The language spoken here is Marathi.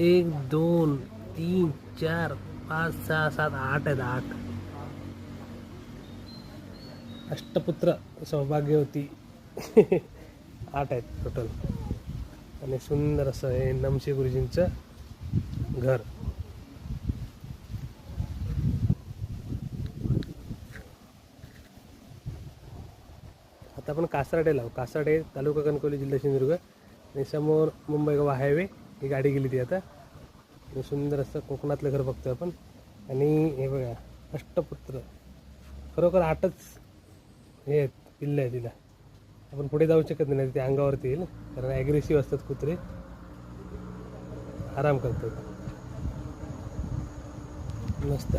1 2 3 4 5 6 7 8 आहेत 8 अष्टपुत्र सौभाग्यवती 8 आहेत टोटल. आणि सुंदर असं हे नमशे गुरुजींचं घर. आता आपण कासारडे लावू. कासारडे तालुका कणकवली जिल्हा सिंधुदुर्ग. आणि समोर मुंबई गोवा हायवे ही गाडी गेली ती आता. आणि सुंदर असं कोकणातलं घर बघतोय आपण. आणि हे बघा अष्टपुत्र खरोखर 8च हे आहेत पिल्ले आहे तिला. आपण पुढे जाऊ शकत नाही, ते अंगावरती येईल कारण ॲग्रेसिव्ह असतात कुत्रे, आराम करतात. मस्त.